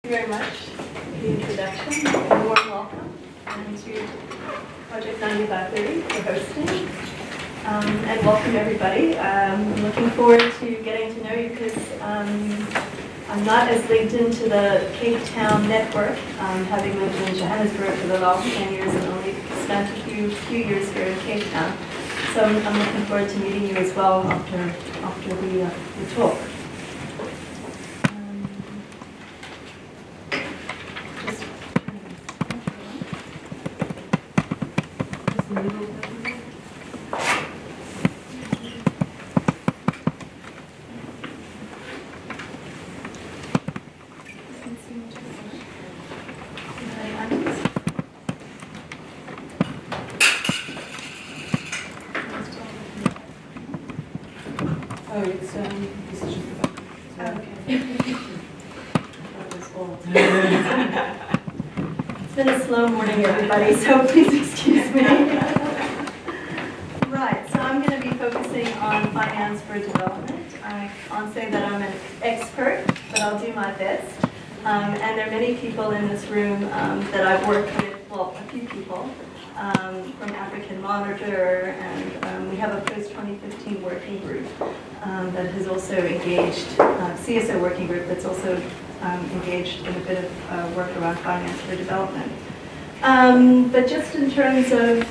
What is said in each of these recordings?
Thank you very much for the introduction and a warm welcome to Project 9530 for hosting. And welcome everybody. I'm looking forward to getting to know you because I'm not as linked into the Cape Town network, having lived in Johannesburg for the last 10 years and only spent a few years here in Cape Town. So I'm looking forward to meeting you as well after the talk. Oh, it's this is just the back. Okay. It's been a slow morning, everybody, so please excuse me. Right, so I'm going to be focusing on finance for development. I can't say that I'm an expert, but I'll do my best. And there are many people in this room that I've worked with, well, a few people, from African Monitor, and we have a post-2015 working group that has also engaged, CSO working group that's also engaged in a bit of work around finance for development. But just in terms of,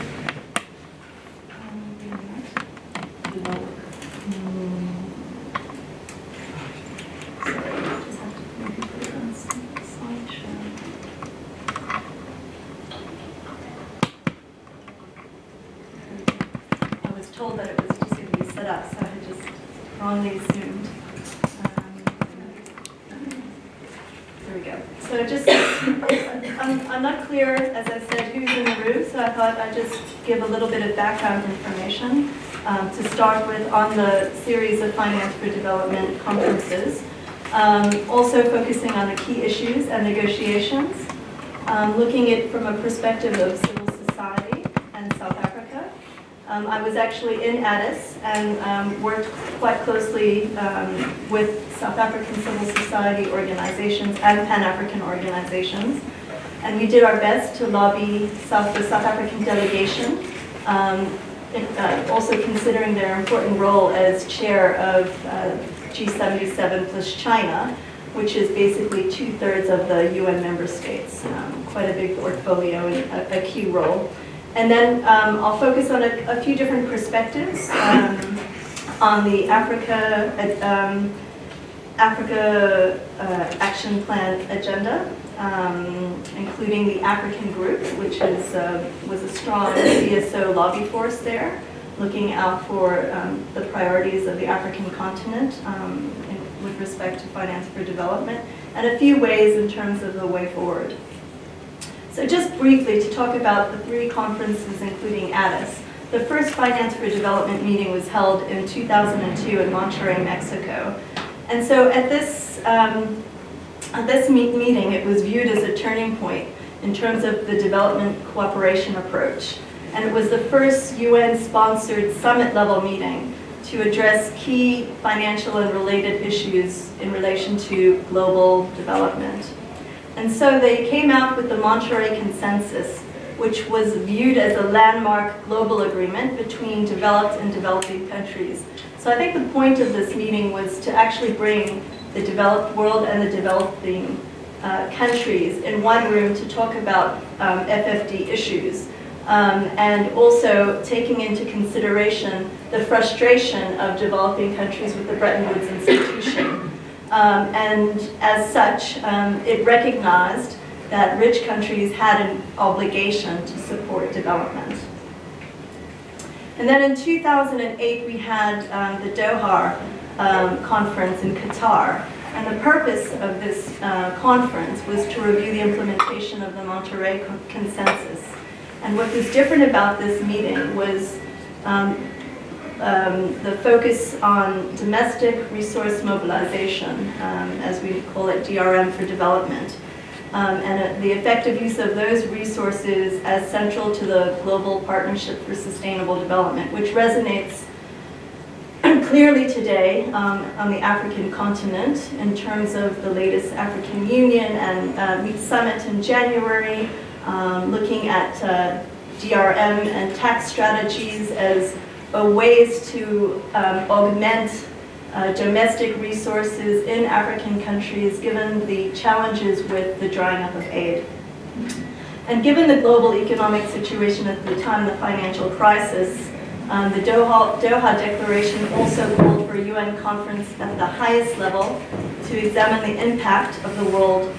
told that it was just going to be set up, so I had just wrongly assumed. There we go. So just, I'm not clear, as I said, who's in the room, so I thought I'd just give a little bit of background information to start with on the series of Finance for Development conferences. Also focusing on the key issues and negotiations, looking at it from a perspective of civil society and South Africa. I was actually in Addis and worked quite closely with South African civil society organizations and Pan-African organizations. And we did our best to lobby the South African delegation, also considering their important role as chair of G77 plus China, which is basically 2/3 of the UN member states. Quite a big portfolio and a key role. And then I'll focus on a few different perspectives on the Africa Action Plan agenda, including the African group, which was a strong CSO lobby force there, looking out for the priorities of the African continent with respect to finance for development, and a few ways in terms of the way forward. So just briefly to talk about the three conferences, including Addis. The first Finance for Development meeting was held in 2002 in Monterrey, Mexico. And so at this meeting, it was viewed as a turning point in terms of the development cooperation approach. And it was the first UN-sponsored summit-level meeting to address key financial and related issues in relation to global development. And so they came out with the Monterrey Consensus, which was viewed as a landmark global agreement between developed and developing countries. So I think the point of this meeting was to actually bring the developed world and the developing countries in one room to talk about FFD issues, and also taking into consideration the frustration of developing countries with the Bretton Woods institution. And as such, it recognized that rich countries had an obligation to support development. And then in 2008, we had the Doha Conference in Qatar. And the purpose of this conference was to review the implementation of the Monterrey Consensus. And what was different about this meeting was the focus on domestic resource mobilization, as we call it, DRM for development, and the effective use of those resources as central to the Global Partnership for Sustainable Development, which resonates clearly today on the African continent, in terms of the latest African Union and Meet Summit in January, looking at DRM and tax strategies as ways to augment domestic resources in African countries, given the challenges with the drying up of aid. And given the global economic situation at the time of the financial crisis, the Doha Declaration also called for a UN conference at the highest level to examine the impact of the world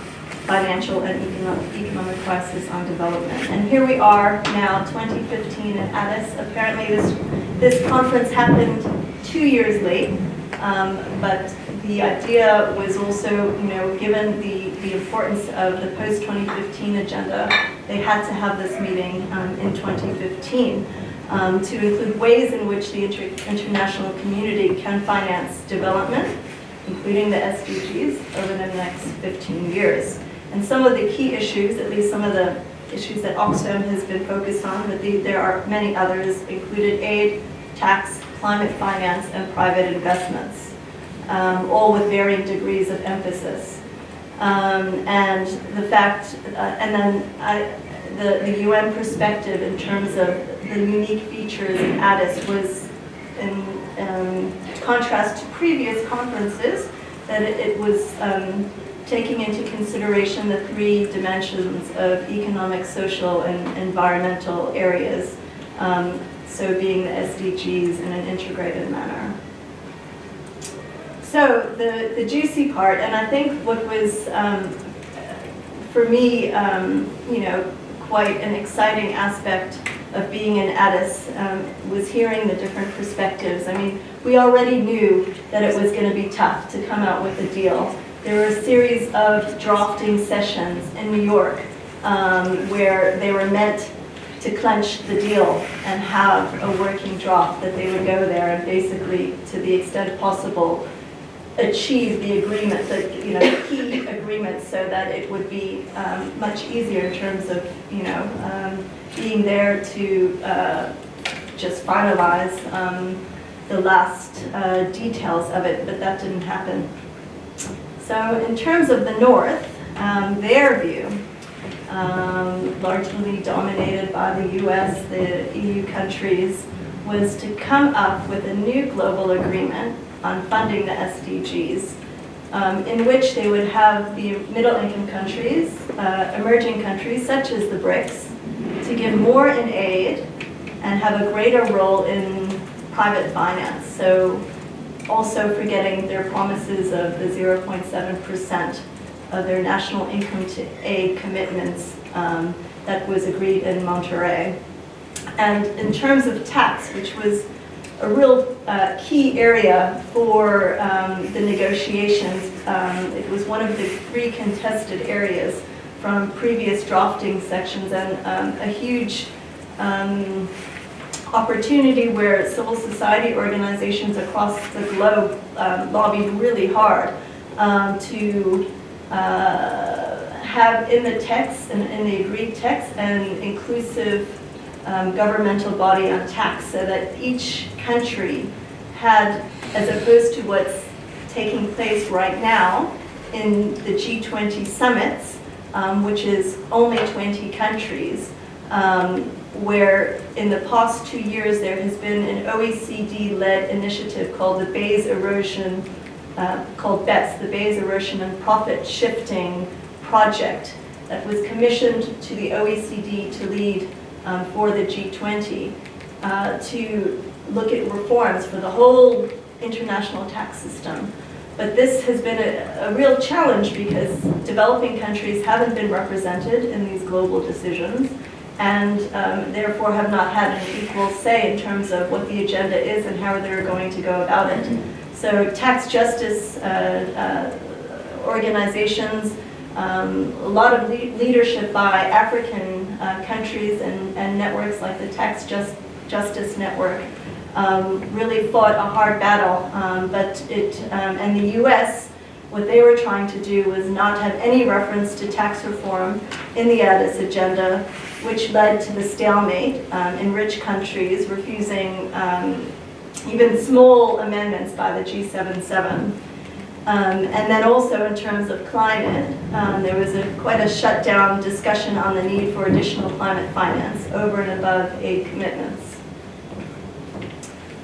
financial and economic crisis on development. And here we are now, 2015 in Addis. Apparently this conference happened 2 years late, but the idea was also, given the importance of the post-2015 agenda, they had to have this meeting in 2015 to include ways in which the international community can finance development, including the SDGs, over the next 15 years. And some of the key issues, at least some of the issues that Oxfam has been focused on, but there are many others, included aid, tax, climate finance, and private investments, all with varying degrees of emphasis. And the fact, and then the UN perspective in terms of the unique features in Addis was in contrast to previous conferences, that it was taking into consideration the 3 dimensions of economic, social, and environmental areas, so being the SDGs in an integrated manner. So the juicy part, and I think what was, for me, quite an exciting aspect of being in Addis was hearing the different perspectives. I mean, we already knew that it was going to be tough to come out with a deal. There were a series of drafting sessions in New York where they were meant to clench the deal and have a working draft, that they would go there and basically, to the extent possible, achieve the agreement, the key agreements, so that it would be much easier in terms of, being there to just finalize the last details of it, but that didn't happen. So in terms of the North, their view, largely dominated by the US, the EU countries, was to come up with a new global agreement on funding the SDGs, in which they would have the middle-income countries, emerging countries such as the BRICS, to give more in aid and have a greater role in private finance. So also forgetting their promises of the 0.7% of their national income to aid commitments that was agreed in Monterey. And in terms of tax, which was a real key area for the negotiations, it was one of the 3 contested areas from previous drafting sections, and a huge opportunity where civil society organizations across the globe lobbied really hard to have in the text, and in the agreed text, an inclusive governmental body on tax, so that each country had, as opposed to what's taking place right now in the G20 summits, which is only 20 countries, where in the past 2 years there has been an OECD-led initiative called the Bayes Erosion, called BEPS, the Bayes Erosion and Profit Shifting Project, that was commissioned to the OECD to lead for the G20 to look at reforms for the whole international tax system. But this has been a real challenge because developing countries haven't been represented in these global decisions, and therefore have not had an equal say in terms of what the agenda is and how they're going to go about it. So tax justice organizations, a lot of leadership by African countries and networks like the Tax Justice Network really fought a hard battle, but and the US, what they were trying to do was not have any reference to tax reform in the Addis agenda, which led to the stalemate in rich countries refusing even small amendments by the G77. And then also in terms of climate, there was quite a shutdown discussion on the need for additional climate finance over and above aid commitments.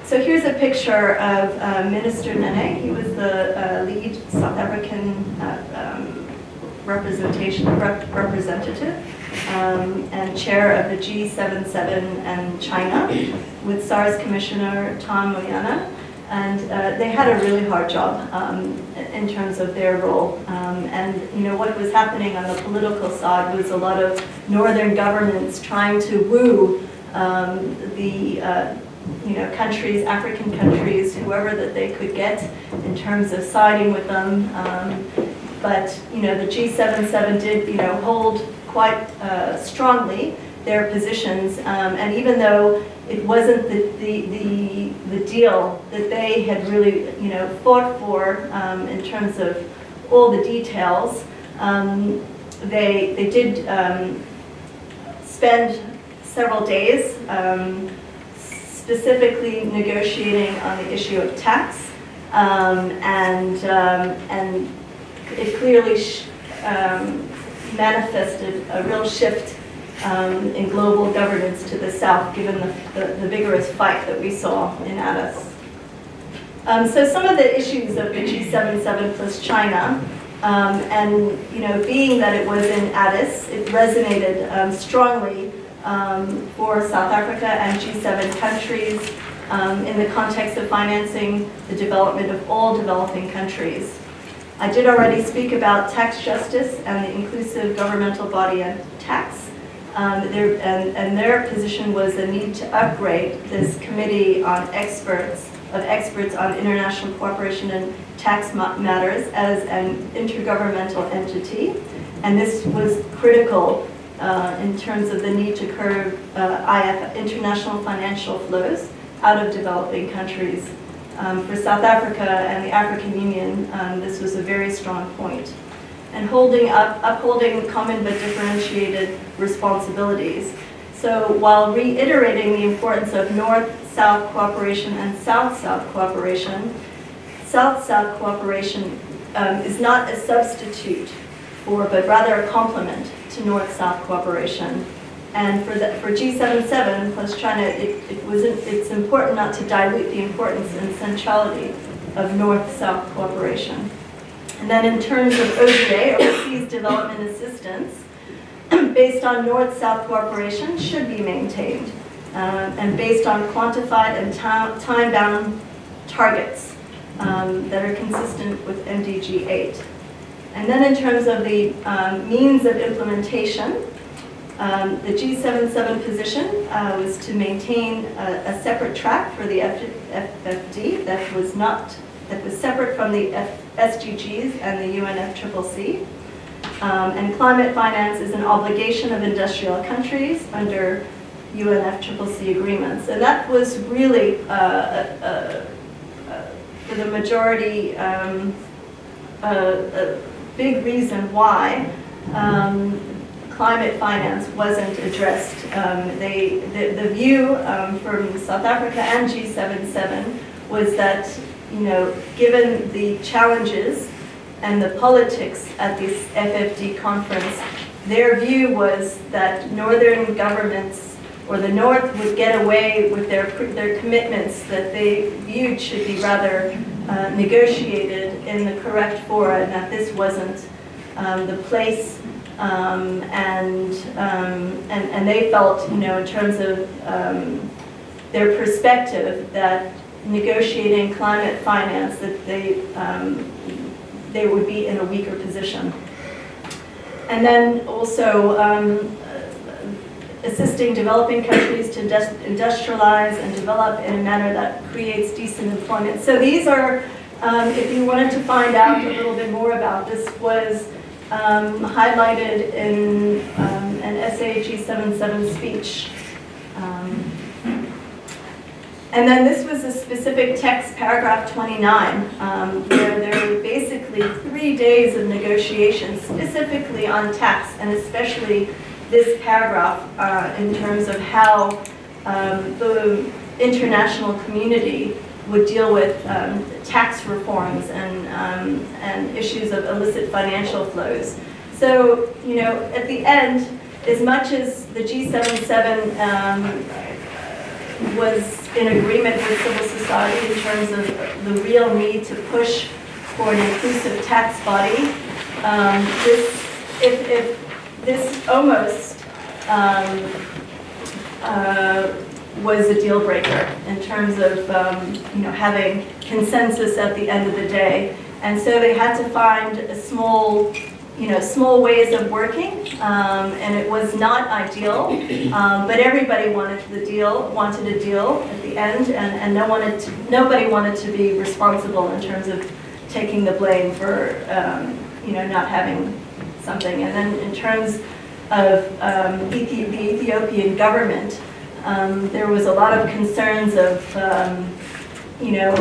So here's a picture of Minister Nene. He was the lead South African representative and chair of the G77 and China with SARS Commissioner Tom Moyana. And they had a really hard job in terms of their role. And what was happening on the political side was a lot of northern governments trying to woo the countries, African countries, whoever that they could get in terms of siding with them. But the G77 did hold quite strongly their positions, and even though it wasn't the deal that they had really fought for in terms of all the details, they did spend several days specifically negotiating on the issue of tax, and it clearly manifested a real shift in global governance to the south, given the vigorous fight that we saw in Addis. So some of the issues of the G77 plus China, and being that it was in Addis, it resonated strongly for South Africa and G7 countries in the context of financing the development of all developing countries. I did already speak about tax justice and the inclusive governmental body and tax. Their position was the need to upgrade this committee on experts on international cooperation and tax matters as an intergovernmental entity. And this was critical in terms of the need to curb international financial flows out of developing countries. For South Africa and the African Union, this was a very strong point. And upholding common but differentiated responsibilities. So while reiterating the importance of North-South cooperation and South-South cooperation, South-South cooperation is not a substitute for, but rather a complement to North-South cooperation. And for G77 plus China, it's important not to dilute the importance and centrality of North-South cooperation. And then in terms of ODA, Overseas Development Assistance, based on North-South cooperation, should be maintained, and based on quantified and time-bound targets that are consistent with MDG 8. And then in terms of the means of implementation, the G77 position was to maintain a separate track for the FFD that was separate from the SDGs and the UNFCCC. And climate finance is an obligation of industrial countries under UNFCCC agreements. And that was really, for the majority, a big reason why climate finance wasn't addressed. The view from South Africa and G77 was that, given the challenges and the politics at this FFD conference, their view was that northern governments or the North would get away with their commitments that they viewed should be rather negotiated in the correct fora, and that this wasn't the place. And they felt, in terms of their perspective, that negotiating climate finance, that they would be in a weaker position. And then also assisting developing countries to industrialize and develop in a manner that creates decent employment. So these are, if you wanted to find out a little bit more about this, was highlighted in an SAG77 speech. And then this was a specific text, paragraph 29, where there were basically 3 days of negotiations specifically on tax, and especially this paragraph in terms of how the international community would deal with tax reforms and issues of illicit financial flows. So, you know, at the end, as much as the G77 was in agreement with civil society in terms of the real need to push for an inclusive tax body, if this almost was a deal breaker in terms of you know, having consensus at the end of the day. And so they had to find a small ways of working, and it was not ideal, but everybody wanted a deal at the end, and nobody wanted to be responsible in terms of taking the blame for you know, not having something. And then in terms of the Ethiopian government, there was a lot of concerns of you know,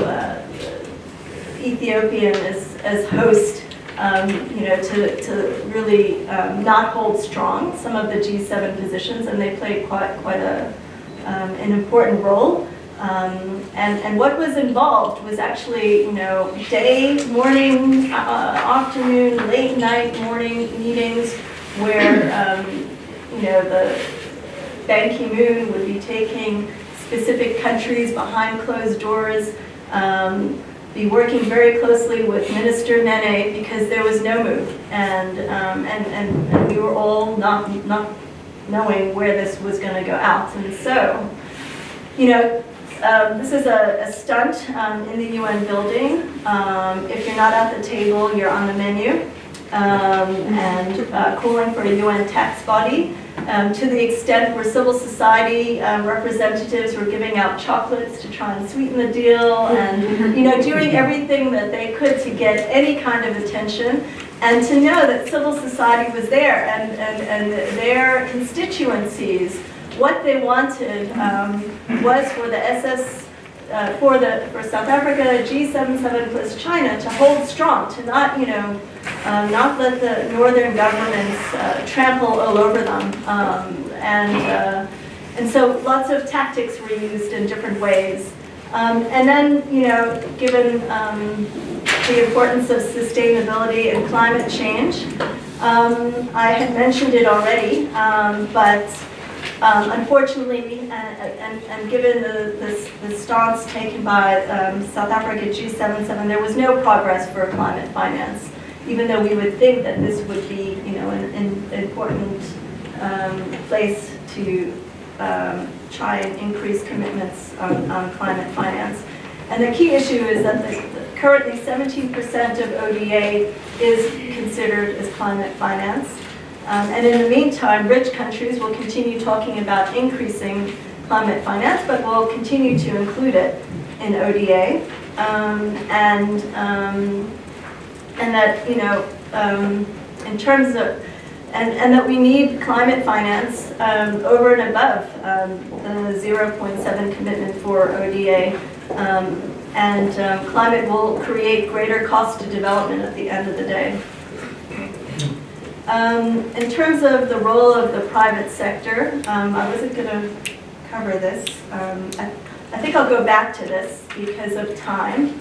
Ethiopian as host, you know, to really not hold strong some of the G7 positions, and they played quite an important role. And what was involved was actually, you know, day, morning, afternoon, late night, morning meetings where, you know, the Ban Ki-moon would be taking specific countries behind closed doors, be working very closely with Minister Nene because there was no move, and we were all not knowing where this was going to go out. And so, you know, this is a stunt in the UN building. If you're not at the table, you're on the menu, and calling for a UN tax body. To the extent where civil society representatives were giving out chocolates to try and sweeten the deal, and you know, doing everything that they could to get any kind of attention, and to know that civil society was there, and their constituencies, what they wanted was for the for South Africa, G77 plus China to hold strong, to not, you know, not let the northern governments trample all over them. And so lots of tactics were used in different ways. And then, you know, given the importance of sustainability and climate change, I had mentioned it already, but unfortunately, and given the stance taken by South Africa G77, there was no progress for climate finance, even though we would think that this would be, you know, an important place to try and increase commitments on climate finance. And the key issue is that currently 17% of ODA is considered as climate finance. And in the meantime, rich countries will continue talking about increasing climate finance, but will continue to include it in ODA. And that, you know, in terms of, and that we need climate finance over and above the 0.7 commitment for ODA. Climate will create greater cost to development at the end of the day. In terms of the role of the private sector, I wasn't going to cover this. I think I'll go back to this because of time.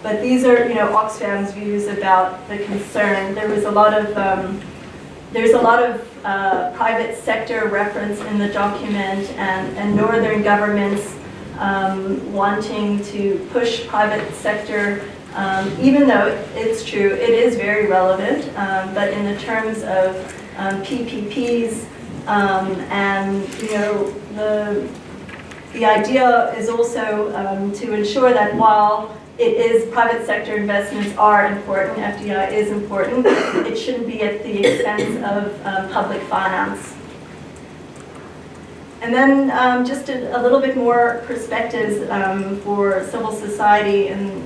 But these are, you know, Oxfam's views about the concern. There was a lot of, there's a lot of private sector reference in the document, and northern governments wanting to push private sector. Even though it's true, it is very relevant, but in the terms of PPPs, and you know, the idea is also to ensure that while it is private sector investments are important, FDI is important, it shouldn't be at the expense of public finance. And then just a little bit more perspectives for civil society in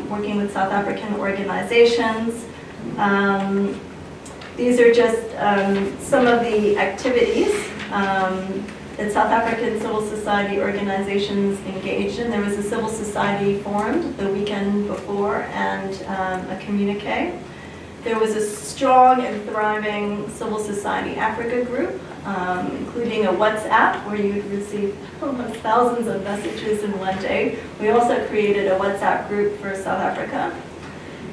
working with South African organizations. These are just some of the activities that South African civil society organizations engaged in. There was a civil society forum the weekend before and a communique. There was a strong and thriving civil society Africa group, including a WhatsApp where you'd receive almost thousands of messages in one day. We also created a WhatsApp group for South Africa.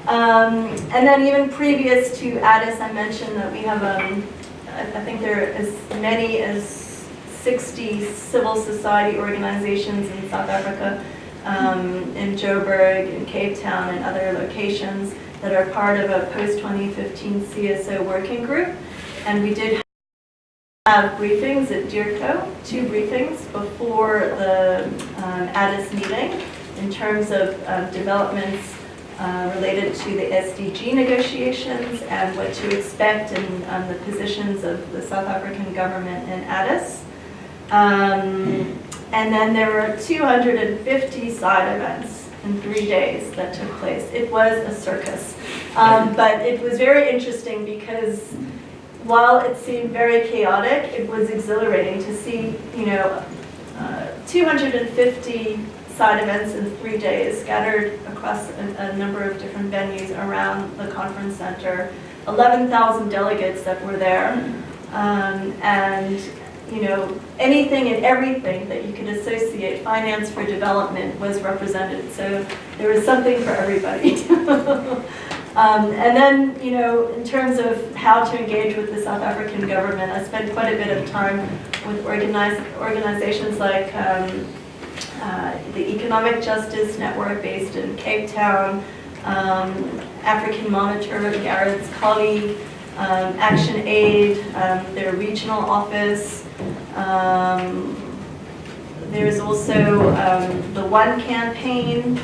And then even previous to Addis, I mentioned that we have, I think there are as many as 60 civil society organizations in South Africa, in Joburg, in Cape Town, and other locations that are part of a post-2015 CSO working group. And we did have briefings at DIRCO, 2 briefings before the Addis meeting in terms of developments related to the SDG negotiations and what to expect in the positions of the South African government in Addis. And then there were 250 side events in 3 days that took place. It was a circus, but it was very interesting because while it seemed very chaotic, it was exhilarating to see, 250 side events in 3 days scattered across a number of different venues around the conference center, 11,000 delegates that were there, and anything and everything that you could associate finance for development was represented. So there was something for everybody. And then, in terms of how to engage with the South African government, I spent quite a bit of time with organizations like the Economic Justice Network based in Cape Town, African Monitor, Garrett's colleague, Action Aid, their regional office. There's also the One campaign.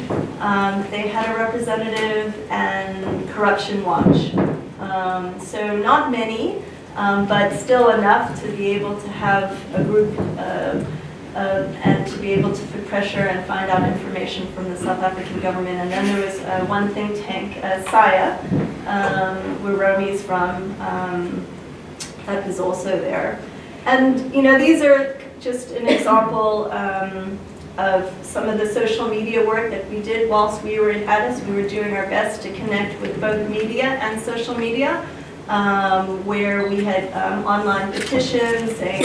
They had a representative, and Corruption Watch. So not many, but still enough to be able to have a group and to be able to put pressure and find out information from the South African government. And then there was one think tank, SAIA, where Romi's from, that was also there. And these are just an example of some of the social media work that we did whilst we were in Addis. We were doing our best to connect with both media and social media, where we had online petitions saying,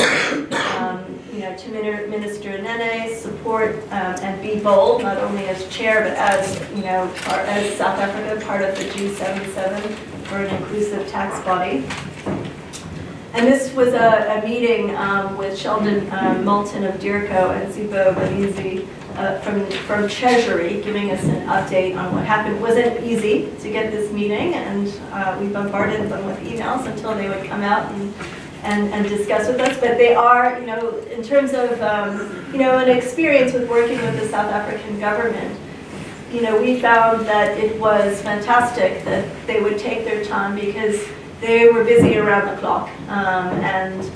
to Minister Nene, support and be bold, not only as chair, but as as South Africa, part of the G77 for an inclusive tax body. And this was a meeting with Sheldon Moulton of DIRCO and Zipo Balizi from Treasury, giving us an update on what happened. It wasn't easy to get this meeting, and we bombarded them with emails until they would come out and discuss with us. But they are, in terms of, an experience with working with the South African government, we found that it was fantastic that they would take their time because they were busy around the clock. And,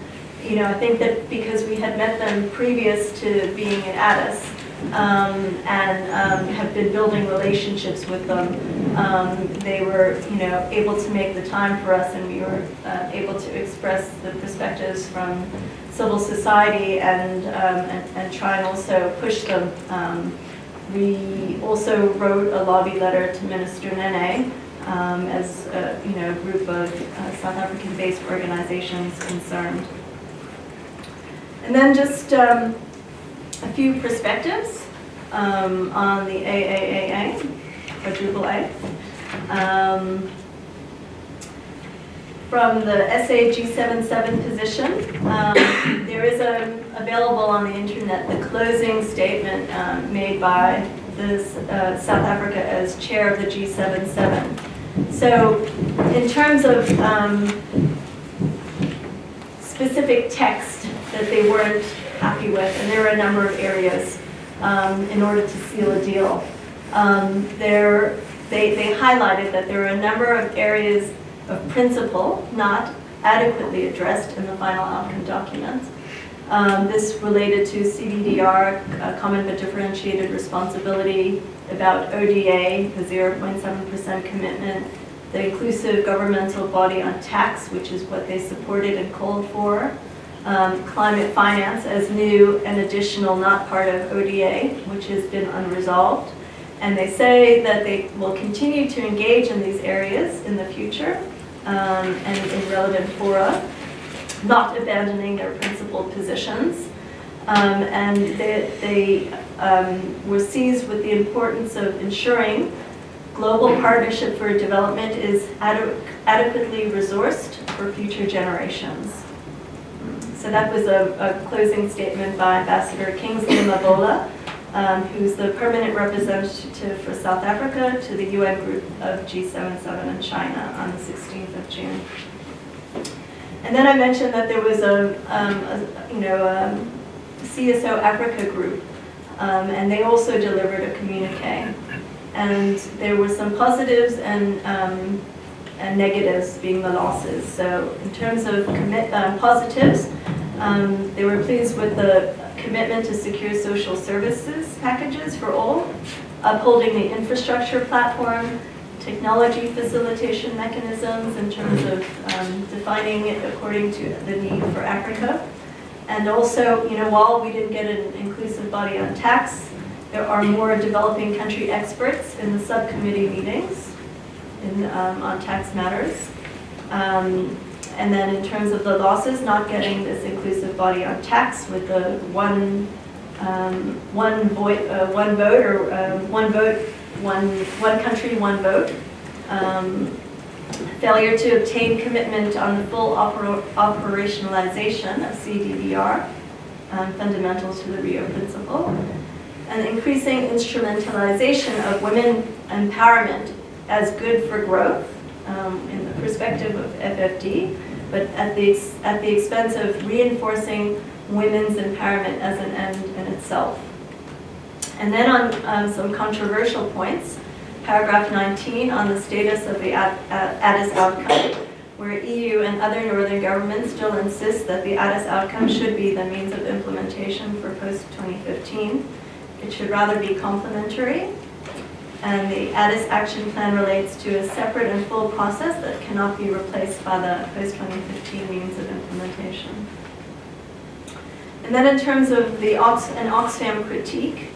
I think that because we had met them previous to being in Addis, and have been building relationships with them, they were, able to make the time for us, and we were able to express the perspectives from civil society and try and also push them. We also wrote a lobby letter to Minister Nene, as a group of South African-based organizations concerned. And then just a few perspectives on the AAAA, quadruple A. From the SA-G77 position, there is available on the internet the closing statement made by South Africa as chair of the G77. So in terms of specific text that they weren't happy with, and there were a number of areas in order to seal a deal, they highlighted that there are a number of areas of principle not adequately addressed in the final outcome document. This related to CBDR, common but differentiated responsibility, about ODA, the 0.7% commitment, the inclusive governmental body on tax, which is what they supported and called for, climate finance as new and additional, not part of ODA, which has been unresolved, And they say that they will continue to engage in these areas in the future and in relevant fora, not abandoning their principled positions. And they were seized with the importance of ensuring global partnership for development is adequately resourced for future generations. So that was a closing statement by Ambassador Kingsley Mabola, who's the permanent representative for South Africa to the UN group of G77 in China on the 16th of June. And then I mentioned that there was a CSO Africa group, and they also delivered a communique. And there were some positives and negatives being the losses. So in terms of positives, they were pleased with the commitment to secure social services packages for all, upholding the infrastructure platform, technology facilitation mechanisms in terms of defining it according to the need for Africa. And also, while we didn't get an inclusive body on tax, there are more developing country experts in the subcommittee meetings on tax matters. And then in terms of the losses, not getting this inclusive body on tax with the one country, one vote. Failure to obtain commitment on the full operationalization of CDBR, fundamental to the Rio Principle, and increasing instrumentalization of women empowerment as good for growth in the perspective of FFD, but at the expense of reinforcing women's empowerment as an end in itself. And then on some controversial points, paragraph 19 on the status of the Addis outcome, where EU and other northern governments still insist that the Addis outcome should be the means of implementation for post-2015. It should rather be complementary. And the Addis Action Plan relates to a separate and full process that cannot be replaced by the post-2015 means of implementation. And then in terms of the Oxfam critique,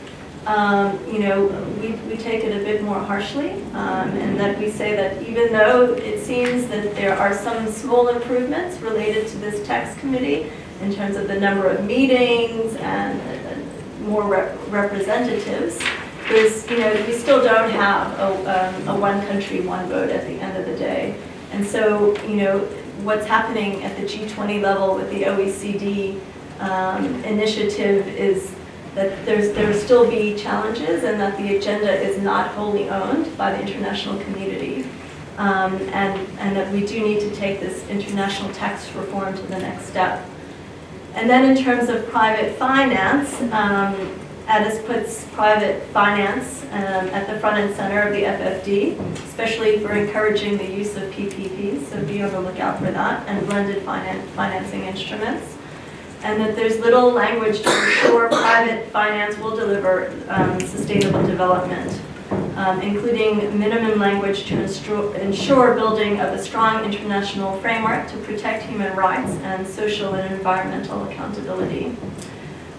we take it a bit more harshly, and that we say that even though it seems that there are some small improvements related to this tax committee in terms of the number of meetings and more representatives, we still don't have a one country, one vote at the end of the day. And so, what's happening at the G20 level with the OECD initiative is that there will still be challenges and that the agenda is not wholly owned by the international community. And that we do need to take this international tax reform to the next step. And then in terms of private finance, Addis puts private finance at the front and center of the FFD, especially for encouraging the use of PPPs, so be on the lookout for that, and blended financing instruments. And that there's little language to ensure private finance will deliver sustainable development, including minimum language to ensure building of a strong international framework to protect human rights and social and environmental accountability.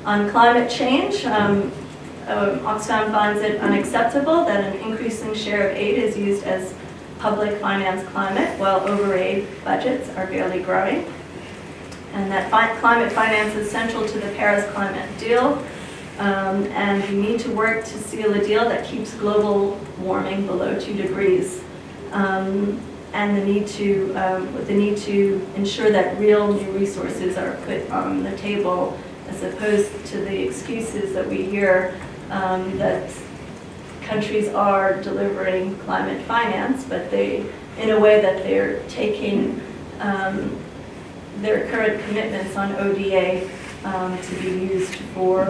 On climate change, Oxfam finds it unacceptable that an increasing share of aid is used as public finance climate, while over-aid budgets are barely growing. And that climate finance is central to the Paris climate deal, and we need to work to seal a deal that keeps global warming below 2 degrees, and the need to ensure that real new resources are put on the table, as opposed to the excuses that we hear that countries are delivering climate finance, but in a way that they're taking their current commitments on ODA to be used for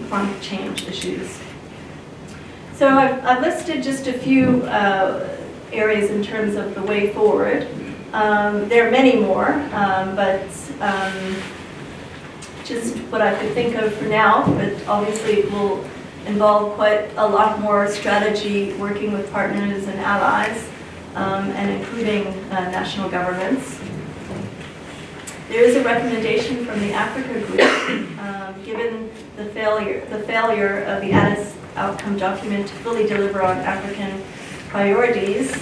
climate change issues. So I've listed just a few areas in terms of the way forward. There are many more, but just what I could think of for now, but obviously it will involve quite a lot more strategy, working with partners and allies, and including national governments. There is a recommendation from the Africa group, given the failure of the Addis outcome document to fully deliver on African priorities.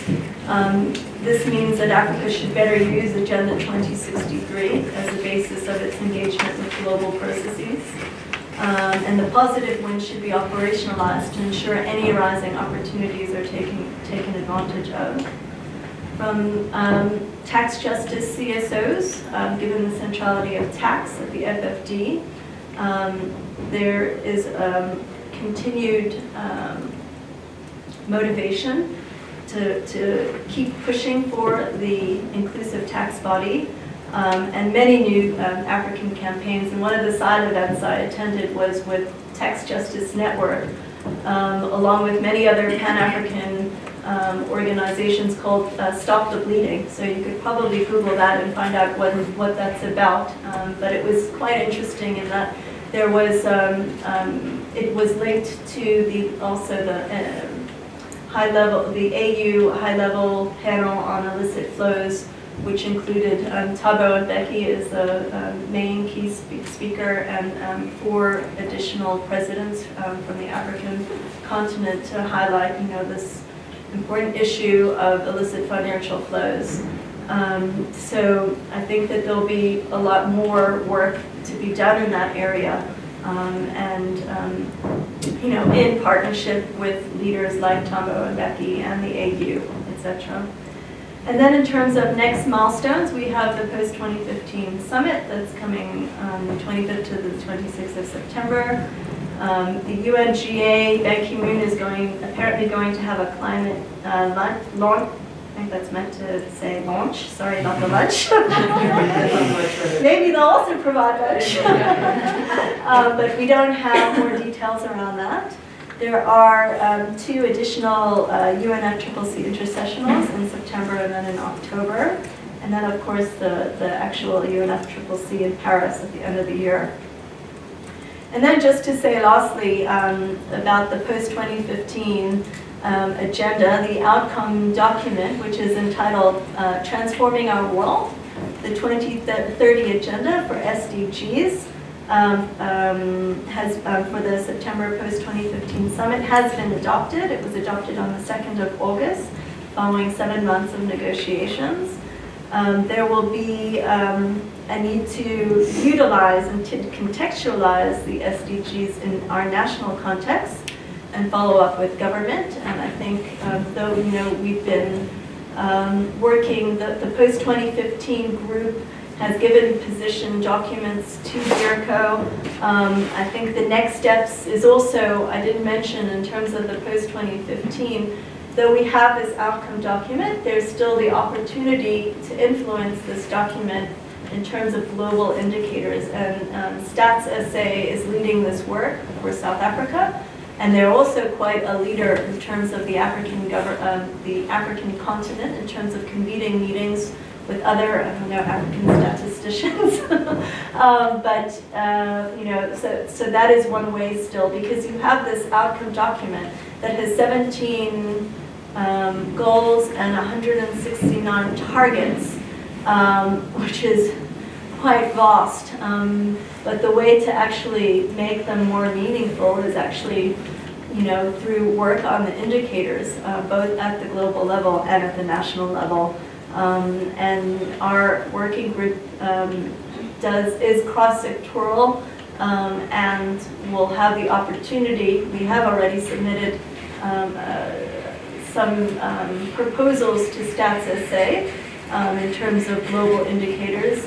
This means that Africa should better use Agenda 2063 as the basis of its engagement with global processes. And the positive ones should be operationalized to ensure any arising opportunities are taken advantage of. From tax justice CSOs, given the centrality of tax at the FFD, there is continued motivation to keep pushing for the inclusive tax body, and many new African campaigns. And one of the side events I attended was with Tax Justice Network, along with many other Pan-African organizations called Stop the Bleeding. So you could probably Google that and find out what that's about. But it was quite interesting in that there was, it was linked to also the AU high-level panel on illicit flows, which included Thabo and Becky as the main key speaker, and 4 additional presidents from the African continent to highlight, this important issue of illicit financial flows. So I think that there'll be a lot more work to be done in that area, in partnership with leaders like Thabo and Becky and the AU, etc. And then in terms of next milestones, we have the post-2015 summit that's coming the 25th to the 26th of September. The UNGA, Ban Ki-moon is apparently going to have a climate launch. I think that's meant to say launch. Sorry about the lunch. Maybe they'll also provide lunch. But we don't have more details around that. There are 2 additional UNFCCC intersessionals in September and then in October. And then, of course, the actual UNFCCC in Paris at the end of the year. And then just to say lastly about the post-2015 agenda, the outcome document, which is entitled Transforming Our World, the 2030 Agenda for SDGs, has for the September post-2015 summit has been adopted. It was adopted on the 2nd of August, following 7 months of negotiations. There will be a need to utilize and to contextualize the SDGs in our national context and follow up with government. And I think, though we've been working, the post-2015 group has given position documents to DIRCO. I think the next steps is also, I didn't mention in terms of the post-2015, though we have this outcome document, there's still the opportunity to influence this document in terms of global indicators. And Stats SA is leading this work for South Africa. And they're also quite a leader in terms of the African continent, in terms of convening meetings with other, African statisticians. So that is one way still, because you have this outcome document that has 17 goals and 169 targets, which is quite vast. But the way to actually make them more meaningful is actually, through work on the indicators, both at the global level and at the national level. And our working group is cross-sectoral, and will have the opportunity. We have already submitted some proposals to Stats SA in terms of global indicators.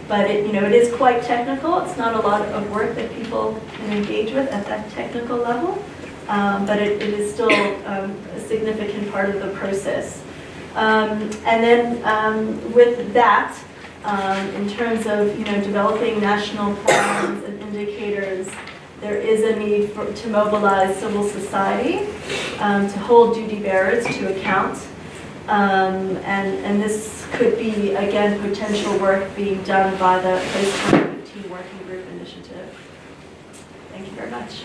But it is quite technical. It's not a lot of work that people can engage with at that technical level, but it is still a significant part of the process. And then with that, in terms of developing national plans and indicators, there is a need to mobilize civil society, to hold duty bearers to account. And this could be, again, potential work being done by the post-2015 Working Group Initiative. Thank you very much.